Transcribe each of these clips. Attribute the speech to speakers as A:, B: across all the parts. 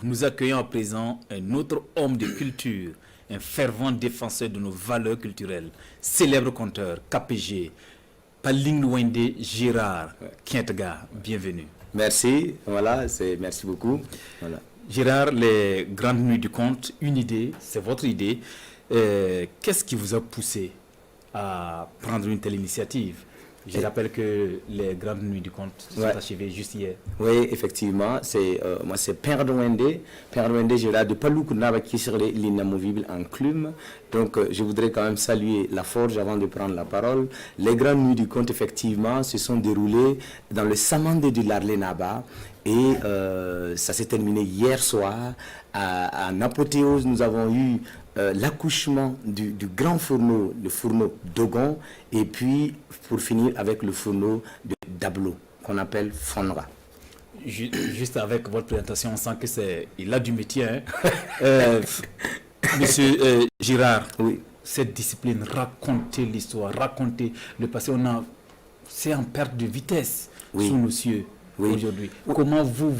A: Nous accueillons à présent un autre homme de culture, un fervent défenseur de nos valeurs culturelles, célèbre conteur, KPG, Paling Wende Gérard Kientga. Bienvenue.
B: Merci, merci beaucoup. Voilà.
A: Gérard, les grandes nuits du conte, une idée, c'est votre idée. Qu'est-ce qui vous a poussé à prendre une telle initiative? Je rappelle que les grandes nuits du conte sont achevées juste hier.
B: Oui, effectivement, moi c'est Père Wende Gérard de Paloukounaba qui serait l'inamovible enclume. Donc je voudrais quand même saluer la forge avant de prendre la parole. Les grandes nuits du conte, effectivement, se sont déroulées dans le Samandé du Larlenaba. Et ça s'est terminé hier soir. En apothéose, nous avons eu l'accouchement du grand fourneau, le fourneau Dogon, et puis pour finir avec le fourneau de Dablo, qu'on appelle Fonra.
A: Juste avec votre présentation, on sent qu'il a du métier. Hein? Monsieur Girard, oui. Cette discipline, raconter l'histoire, raconter le passé, c'est en perte de vitesse sous nos cieux. Oui. Aujourd'hui. Comment vous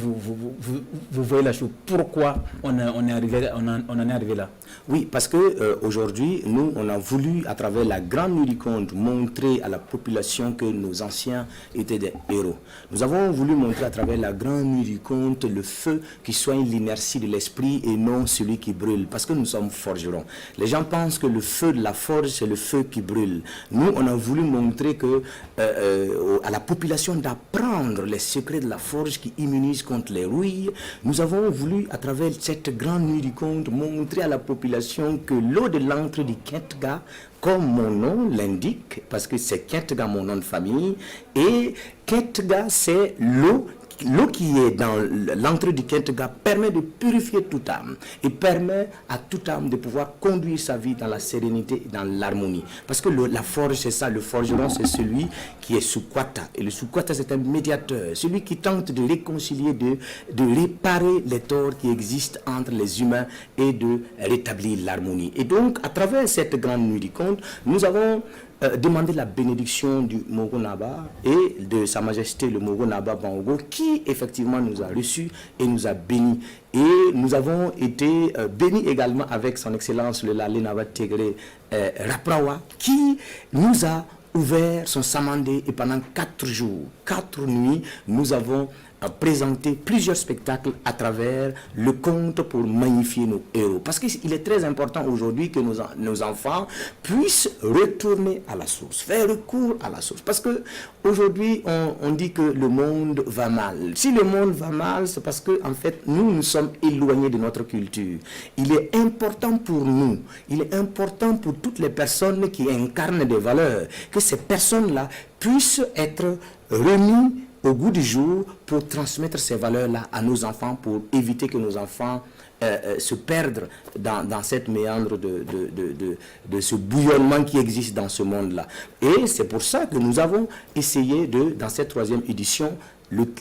A: voyez la chose? Pourquoi on en est arrivé là?
B: Oui, parce que aujourd'hui, nous, on a voulu, à travers la grande nuit du conte, montrer à la population que nos anciens étaient des héros. Nous avons voulu montrer à travers la grande nuit du conte le feu qui soigne l'inertie de l'esprit et non celui qui brûle, parce que nous sommes forgerons. Les gens pensent que le feu de la forge, c'est le feu qui brûle. Nous, on a voulu montrer que à la population d'apprendre les secrets de la forge qui immunise contre les rouilles. Nous avons voulu, à travers cette grande nuit du conte, montrer à la population que l'eau de l'antre du Kientga, comme mon nom l'indique, parce que c'est Kientga mon nom de famille, et Kientga c'est l'eau qui est dans l'entrée du Kientga permet de purifier toute âme et permet à toute âme de pouvoir conduire sa vie dans la sérénité et dans l'harmonie. Parce que la forge, c'est ça, le forgeron, c'est celui qui est Sukwata. Et le Sukwata, c'est un médiateur, celui qui tente de réconcilier, de réparer les torts qui existent entre les humains et de rétablir l'harmonie. Et donc, à travers cette grande nuit du conte, nous avons demander la bénédiction du Mogonaba et de Sa Majesté le Mogonaba Bango qui effectivement nous a reçus et nous a bénis. Et nous avons été bénis également avec son Excellence le Larlenaba Tégré Raprawa qui nous a ouvert son Samandé et pendant 4 jours, 4 nuits, nous avons présenter plusieurs spectacles à travers le conte pour magnifier nos héros. Parce qu'il est très important aujourd'hui que nos enfants puissent retourner à la source, faire recours à la source. Parce que aujourd'hui, on dit que le monde va mal. Si le monde va mal, c'est parce que en fait, nous sommes éloignés de notre culture. Il est important pour nous, il est important pour toutes les personnes qui incarnent des valeurs, que ces personnes-là puissent être remises au goût du jour pour transmettre ces valeurs-là à nos enfants, pour éviter que nos enfants se perdent dans cette méandre de ce bouillonnement qui existe dans ce monde-là. Et c'est pour ça que nous avons essayé dans cette 3e édition,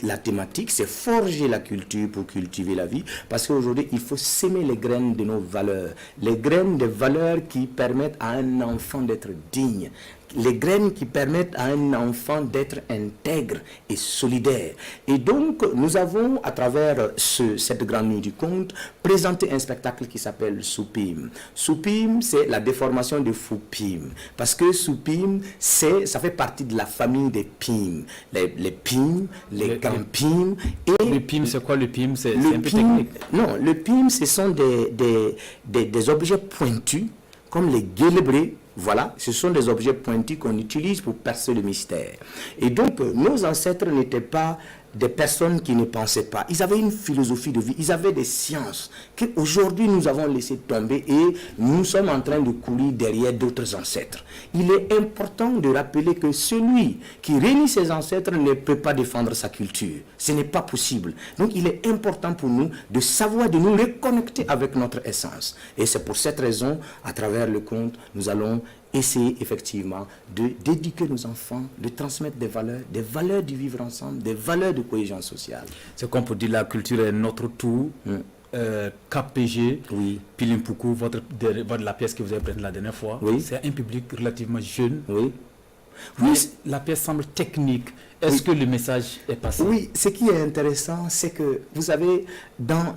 B: la thématique, c'est forger la culture pour cultiver la vie, parce qu'aujourd'hui, il faut s'aimer les graines de nos valeurs, les graines des valeurs qui permettent à un enfant d'être digne, les graines qui permettent à un enfant d'être intègre et solidaire. Et donc, nous avons, à travers cette grande nuit du conte, présenté un spectacle qui s'appelle Soupim. Soupim, c'est la déformation de Foupim. Parce que Soupim, ça fait partie de la famille des Pim. Les Pim, les Gampim.
A: Et le Pim, c'est quoi le Pim? C'est un peu technique.
B: Non, le Pim, ce sont des objets pointus, comme les guélébrés. Voilà, ce sont des objets pointus qu'on utilise pour percer le mystère. Et donc, nos ancêtres n'étaient pas des personnes qui ne pensaient pas. Ils avaient une philosophie de vie, ils avaient des sciences qu'aujourd'hui nous avons laissé tomber et nous sommes en train de courir derrière d'autres ancêtres. Il est important de rappeler que celui qui réunit ses ancêtres ne peut pas défendre sa culture. Ce n'est pas possible. Donc il est important pour nous de savoir, de nous reconnecter avec notre essence. Et c'est pour cette raison, à travers le conte, nous allons essayer effectivement d'éduquer nos enfants, de transmettre des valeurs du vivre ensemble, des valeurs de cohésion sociale.
A: C'est comme pour dire la culture est notre tout. KPG,
B: oui.
A: Pilimpuku, la pièce que vous avez présentée la dernière fois,
B: oui.
A: C'est un public relativement jeune.
B: Oui.
A: Oui, la pièce semble technique. Est-ce que le message est passé?
B: Oui, ce qui est intéressant, c'est que, vous savez, dans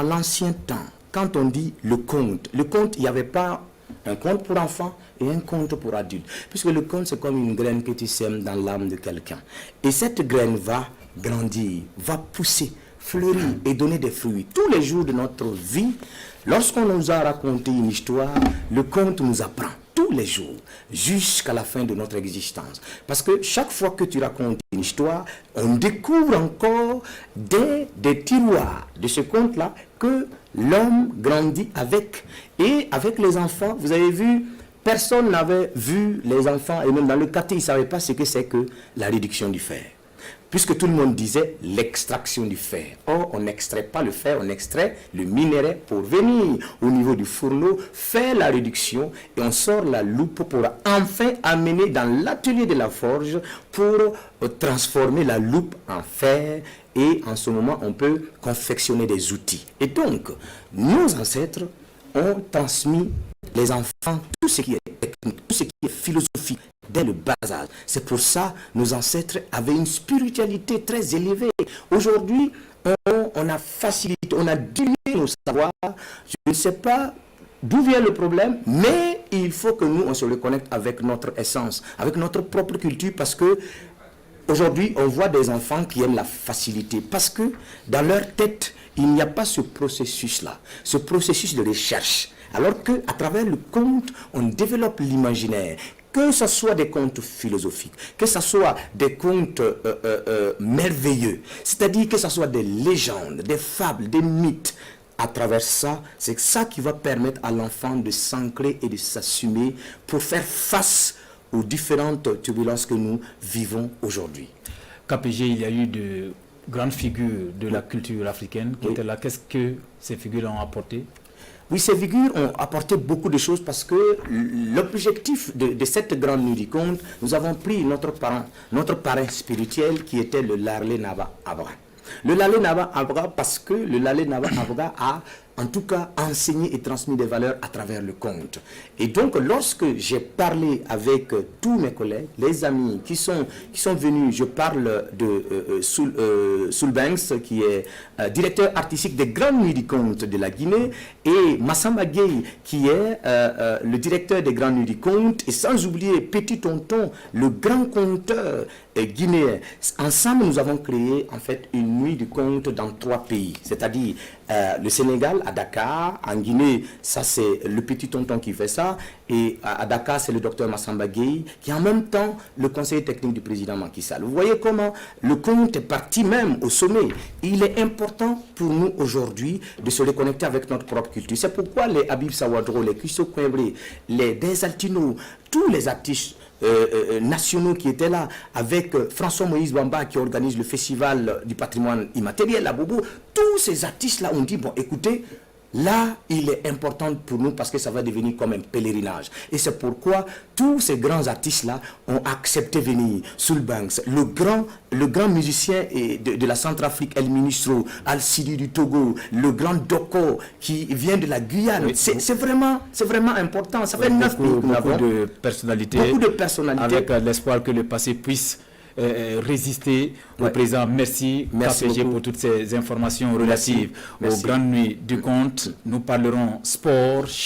B: l'ancien temps, quand on dit le conte, il n'y avait pas un conte pour enfants et un conte pour adultes. Puisque le conte, c'est comme une graine que tu sèmes dans l'âme de quelqu'un. Et cette graine va grandir, va pousser, fleurir et donner des fruits. Tous les jours de notre vie, lorsqu'on nous a raconté une histoire, le conte nous apprend. Tous les jours, jusqu'à la fin de notre existence. Parce que chaque fois que tu racontes une histoire, on découvre encore des tiroirs de ce conte-là que l'homme grandit avec. Et avec les enfants, vous avez vu, personne n'avait vu les enfants, et même dans le quartier, ils ne savaient pas ce que c'est que la réduction du fer. Puisque tout le monde disait l'extraction du fer. Or, on n'extrait pas le fer, on extrait le minerai pour venir au niveau du fourneau, faire la réduction et on sort la loupe pour enfin amener dans l'atelier de la forge pour transformer la loupe en fer. Et en ce moment, on peut confectionner des outils. Et donc, nos ancêtres ont transmis les enfants tout ce qui est technique, tout ce qui est philosophique dès le bas âge. C'est pour ça que nos ancêtres avaient une spiritualité très élevée. Aujourd'hui, on a facilité, on a dilué nos savoirs. Je ne sais pas d'où vient le problème, mais il faut que nous, on se reconnecte avec notre essence, avec notre propre culture, parce que aujourd'hui, on voit des enfants qui aiment la facilité, parce que dans leur tête, il n'y a pas ce processus-là, ce processus de recherche. Alors qu'à travers le conte, on développe l'imaginaire. Que ce soit des contes philosophiques, que ce soit des contes merveilleux, c'est-à-dire que ce soit des légendes, des fables, des mythes. À travers ça, c'est ça qui va permettre à l'enfant de s'ancrer et de s'assumer pour faire face aux différentes turbulences que nous vivons aujourd'hui.
A: KPG, il y a eu de grandes figures de la culture africaine qui étaient là. Qu'est-ce que ces figures ont apporté?
B: Oui, ces figures ont apporté beaucoup de choses parce que l'objectif de cette grande nuit du conte, nous avons pris notre parrain spirituel qui était le Lalé Naba Abra. Le Lalé Naba Abra parce que le Lalé Naba Abra a en tout cas enseigné et transmis des valeurs à travers le conte. Et donc lorsque j'ai parlé avec tous mes collègues, les amis qui sont venus, je parle de Soulbanks qui est directeur artistique des Grandes Nuits du Conte de la Guinée, et Massamba Gueye qui est le directeur des Grandes Nuits du Conte, et sans oublier Petit Tonton, le grand conteur guinéen. Ensemble, nous avons créé en fait une nuit du conte dans 3 pays, c'est-à-dire le Sénégal, à Dakar, en Guinée, ça c'est le Petit Tonton qui fait ça, et à Dakar c'est le docteur Massamba Gueye qui est en même temps le conseiller technique du président Macky Sall. Vous voyez comment le conte est parti même au sommet. Il est important pour nous aujourd'hui de se reconnecter avec notre propre culture. C'est pourquoi les Habib Sawadro, les Christo Kouembré, les Desaltino, tous les artistes nationaux qui étaient là, avec François-Moïse Bamba qui organise le festival du patrimoine immatériel à Bobo, tous ces artistes-là ont dit, bon écoutez, là, il est important pour nous parce que ça va devenir comme un pèlerinage. Et c'est pourquoi tous ces grands artistes-là ont accepté de venir. Soulbanks, le grand musicien de la Centrafrique, El Ministro, Al-Sidi du Togo, le grand Doko qui vient de la Guyane. Oui, c'est vraiment important. Ça fait 9 pays que nous avons.
A: Beaucoup de personnalités. Avec l'espoir que le passé puisse résister au présent. Merci KPG pour toutes ces informations relatives aux grandes nuits du conte. Nous parlerons sport.